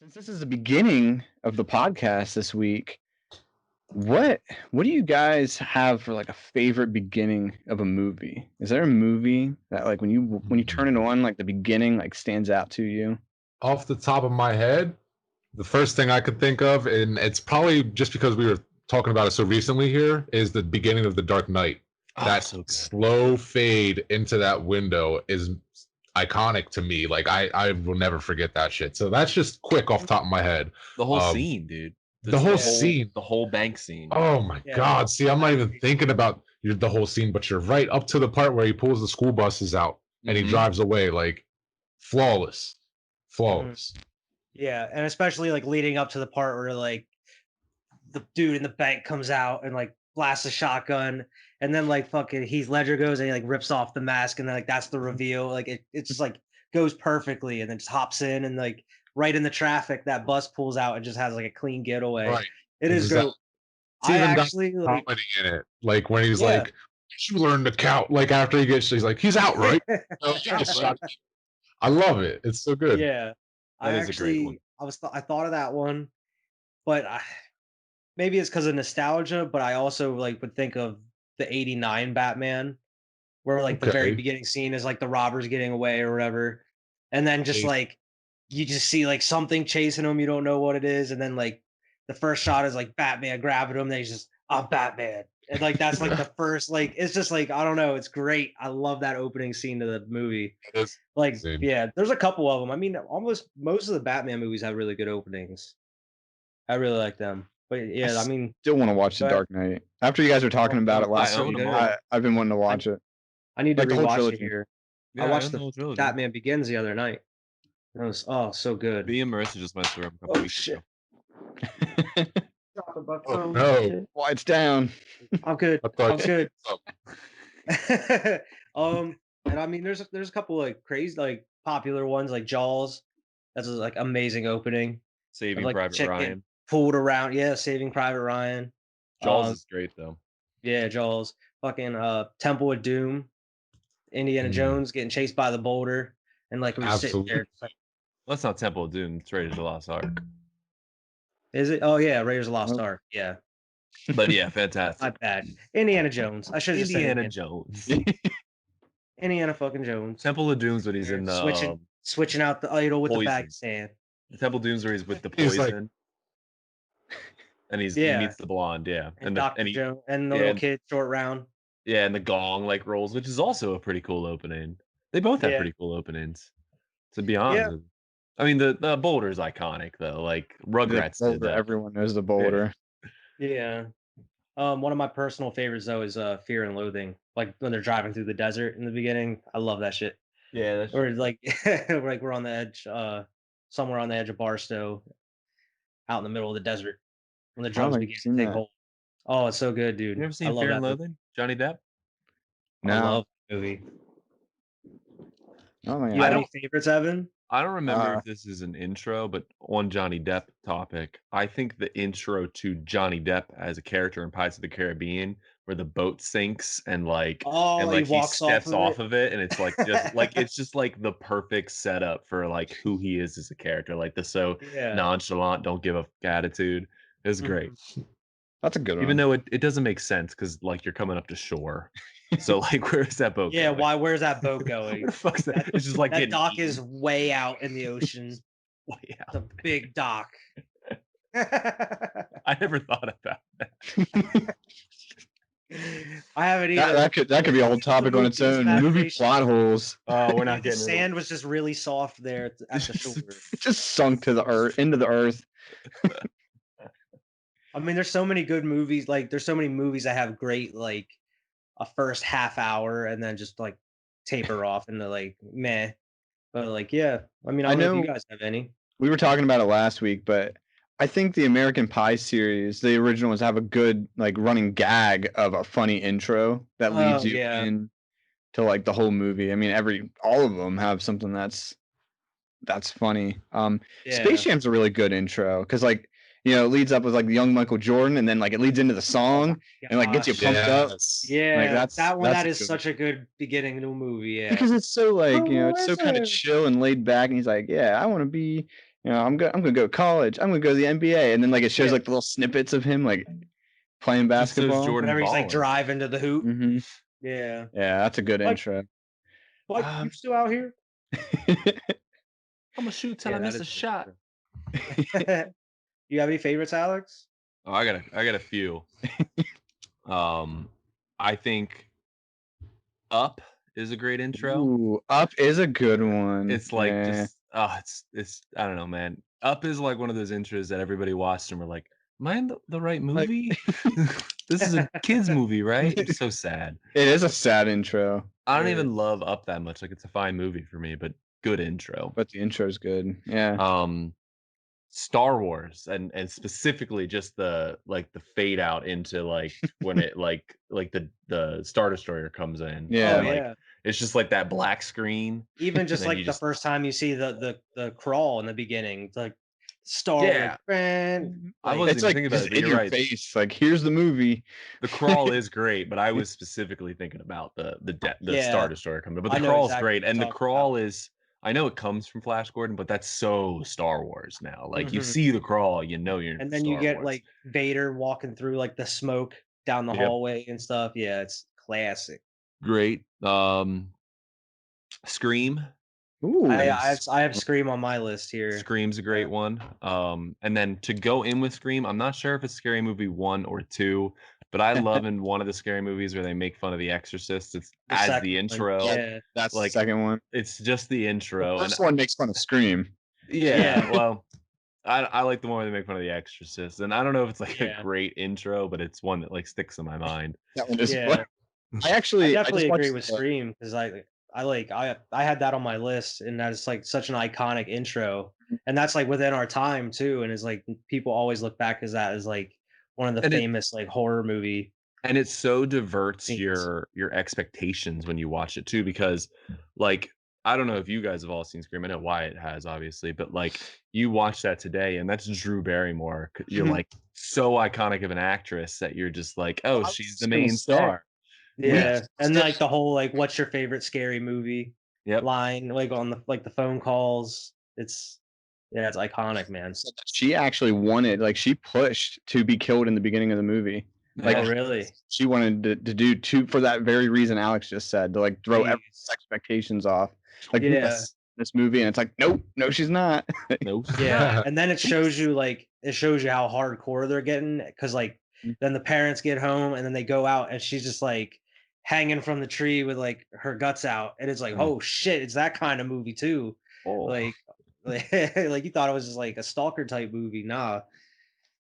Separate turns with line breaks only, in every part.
Since this is the beginning of the podcast this week, what what do you guys have for like a favorite beginning of a movie? Is there a movie that like when you turn it on, like the beginning like stands out to you?
Off the top of my head, the first thing I could think of, and it's probably just because we were talking about it so recently here, is the beginning of The Dark Knight. That
so good.
slow fade into that window is iconic to me. Like I will never forget that shit. So that's just quick off the top of my head.
The whole scene, dude.
The whole scene.
The whole bank scene.
Oh my God. See, I'm not even thinking about the whole scene, but you're right up to the part where he pulls the school buses out and he drives away. Like flawless.
Yeah, and especially like leading up to the part where like the dude in the bank comes out and like blasts a shotgun, and then like fucking Heath Ledger goes and he like rips off the mask, and then like that's the reveal. Like it just like goes perfectly, and then just hops in, and like right in the traffic, that bus pulls out and just has like a clean getaway.
Right.
It is great.
I actually like comedy in it, like when he's like, "You learn to count." Like after he gets, he's like, "He's out, right?" I love it. It's so good.
Yeah,
that is a great one.
I thought of that one, but maybe it's because of nostalgia. But I also like would think of the '89 Batman, where like the very beginning scene is like the robbers getting away or whatever, and then just like you just see like something chasing him, you don't know what it is, and then like the first shot is like Batman grabbing him, then he's just, "I'm Batman," and like that's like the first, like it's just like I don't know, it's great. I love that opening scene to the movie. Like yeah, there's a couple of them. I mean, almost most of the Batman movies have really good openings. I really like them. But yeah, I mean,
still want to watch The Dark Knight. After you guys were talking about it last week, I've been wanting to watch it.
I need to rewatch it here. I watched the Batman Begins the other night. It was so good.
Me and Marissa just went through them a couple weeks ago.
Oh no!
Lights down.
I'm good. I'm good. And I mean, there's a couple like crazy, like popular ones, like Jaws. That's a, like amazing opening.
Saving Private Ryan.
Pulled around, Saving Private Ryan.
Jaws is great though.
Yeah, Jaws. Fucking Temple of Doom. Indiana Jones getting chased by the boulder, and like we're sitting there.
Well, that's not Temple of Doom. It's Raiders of the Lost Ark.
Is it? Oh yeah, Raiders of the Lost Ark. Yeah.
But yeah, fantastic.
Not bad. Indiana Jones. I should have just said
Indiana Jones.
Indiana fucking Jones.
Temple of Doom's when he's in
switching out the idol with the bag of sand.
The Temple of Doom's where he's with the poison. And he meets the blonde,
and Dr. Joe and the little kid, Short Round.
Yeah, and the gong like rolls, which is also a pretty cool opening. They both have pretty cool openings, to be honest. Yeah. I mean, the boulder is iconic though. Like Rugrats did that.
Everyone knows the boulder.
Yeah. One of my personal favorites though is Fear and Loathing. Like when they're driving through the desert in the beginning. I love that shit.
Yeah.
Or like like we're on the edge, somewhere on the edge of Barstow, out in the middle of the desert. When the drums begin to take hold. Oh, it's so good, dude.
You ever seen Fear and Loathing? Johnny Depp?
No. I love the movie.
Oh my God.
You have any favorites, Evan?
I don't remember if this is an intro, but on Johnny Depp topic, I think the intro to Johnny Depp as a character in Pirates of the Caribbean, where the boat sinks and like he steps off of it, and it's like just like it's just like the perfect setup for like who he is as a character, like the nonchalant, don't give a attitude. It's great.
That's a good one.
Even though it doesn't make sense because like you're coming up to shore. So like where's that boat going?
Where's that boat going?
Where the fuck's that? It's just like
that dock is way out in the ocean.
Way out.
It's a big dock.
I never thought about that.
I haven't either.
That could be a whole topic on its own. Movie plot holes.
Oh, we're not getting
the sand was just really soft there at the shore.
It just sunk to the earth, into the earth.
I mean, there's so many good movies. Like, there's so many movies that have great, like, a first half hour and then just, like, taper off into, like, meh. But, like, yeah. I mean, I don't know if you guys have any.
We were talking about it last week, but I think the American Pie series, the original ones, have a good, like, running gag of a funny intro that leads you in to, like, the whole movie. I mean, all of them have something that's funny. Space Jam's a really good intro because, like, you know, it leads up with like the young Michael Jordan, and then like it leads into the song and like gets you pumped up.
Yeah, like, that is such a good beginning to a movie. Yeah,
because it's so like it's so kind of chill and laid back, and he's like, yeah, I want to be I'm gonna go to college. I'm gonna go to the NBA, and then like it shows like the little snippets of him like playing basketball.
Jordan
Whenever he's like
balling.
driving to the hoop.
Mm-hmm.
Yeah.
Yeah, that's a good intro.
What you still out here?
I'm gonna shoot till I miss a shot.
You have any favorites, Alex?
Oh, I got a few. I think Up is a great intro.
Ooh, Up is a good one.
It's like it's I don't know, man. Up is like one of those intros that everybody watched and we're like, am I in the right movie? This is a kids movie, right? It's so sad.
It is a sad intro.
I don't even love Up that much. Like it's a fine movie for me, but good intro.
But the intro is good. Yeah.
Star Wars and specifically just the fade out into like when it like the Star Destroyer comes in.
Yeah.
It's just like that black screen.
Even just like the first time you see the crawl in the beginning, it's like Star.
Yeah.
I
wasn't even thinking about it.
In your face. Like here's the movie.
The crawl is great, but I was specifically thinking about the Star Destroyer coming. But the crawl is great, and the crawl is. I know it comes from Flash Gordon, but that's so Star Wars now. Like you see the crawl, you know you're.
And then you get like Vader walking through like the smoke down the hallway and stuff. Yeah, it's classic.
Great. Scream.
Ooh, I have Scream on my list here.
Scream's a great one. And then to go in with Scream, I'm not sure if it's Scary Movie 1 or 2, but I love in one of the scary movies where they make fun of The Exorcist. It's as the intro.
Yeah, that's like the second one.
It's just the intro.
The first one makes fun of Scream.
Yeah. Well, I like the one where they make fun of The Exorcist, and I don't know if it's like a great intro, but it's one that like sticks in my mind.
That one is.
Yeah.
I
definitely agree with Scream because I had that on my list, and that's like such an iconic intro, and that's like within our time too, and it's like people always look back as that as like one of the famous like horror movie.
And it so diverts your expectations when you watch it too, because like I don't know if you guys have all seen Scream. I know Wyatt has, obviously, but like you watch that today, and that's Drew Barrymore. You're like so iconic of an actress that you're just like, oh, she's the main star.
Yeah, and like the whole like, what's your favorite scary movie? Line like on the phone calls. It's iconic, man.
She actually wanted, like, she pushed to be killed in the beginning of the movie. Like,
really?
She wanted to do two for that very reason Alex just said, to like throw everyone's expectations off. Like this movie, and it's like, nope, no, she's not.
Nope.
Yeah, and then it shows you how hardcore they're getting, because like then the parents get home and then they go out and she's just like hanging from the tree with like her guts out, and it's like, oh shit, it's that kind of movie too. Like you thought it was just like a stalker type movie. Nah.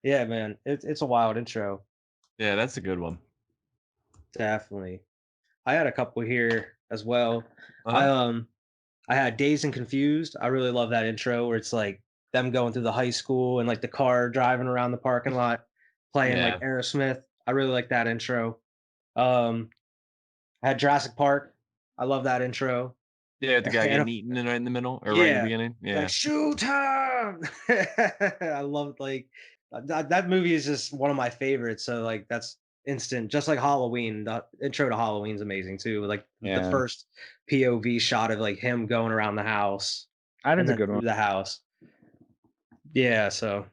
Yeah, man, it's a wild intro.
Yeah, that's a good one.
Definitely. I had a couple here as well. I had Dazed and Confused. I really love that intro where it's like them going through the high school and like the car driving around the parking lot playing like Aerosmith. I really like that intro. I had Jurassic Park. I love that intro.
Yeah, the guy getting eaten right in the middle or right in the beginning. Yeah,
like shoot time. I love like that movie is just one of my favorites. So like that's instant. Just like Halloween, the intro to Halloween's amazing too. Like the first POV shot of like him going around the house.
That is a good one.
The house. Yeah, so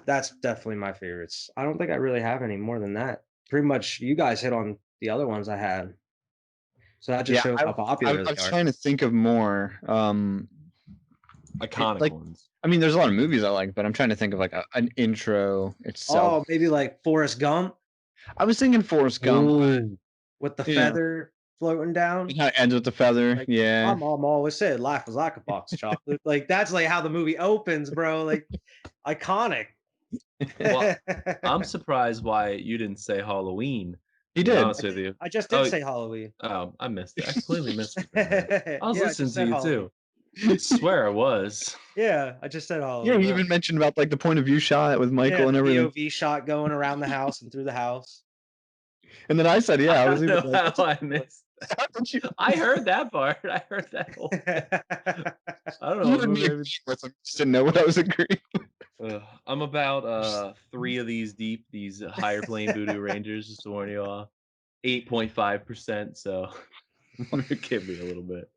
that's definitely my favorites. I don't think I really have any more than that. Pretty much, you guys hit on the other ones I had. So that just shows how popular they are.
I was trying to think of more
iconic ones.
I mean, there's a lot of movies I like, but I'm trying to think of like an intro itself.
Oh, maybe like Forrest Gump.
I was thinking Forrest Gump.
Ooh, with the feather floating down.
How it ends with the feather.
Like,
yeah.
My mom always said life was like a box of chocolate. Like that's like how the movie opens, bro. Like iconic.
Well, I'm surprised why you didn't say Halloween.
You did.
Honest with you.
I just did say Halloween.
Oh, I missed it. I completely missed it. I was listening to you Halloween. Too. I swear I was.
Yeah, I just said Halloween.
Yeah, you even mentioned about like the point of view shot with Michael and everything.
POV shot going around the house and through the house.
And then I said, yeah, I was
even like, how I missed. I heard that part. I heard that whole. I don't know.
You just didn't know what I was agreeing.
I'm about 3 of these deep. These higher plane voodoo rangers, just to warn you all. 8.5%. So it can be a little bit.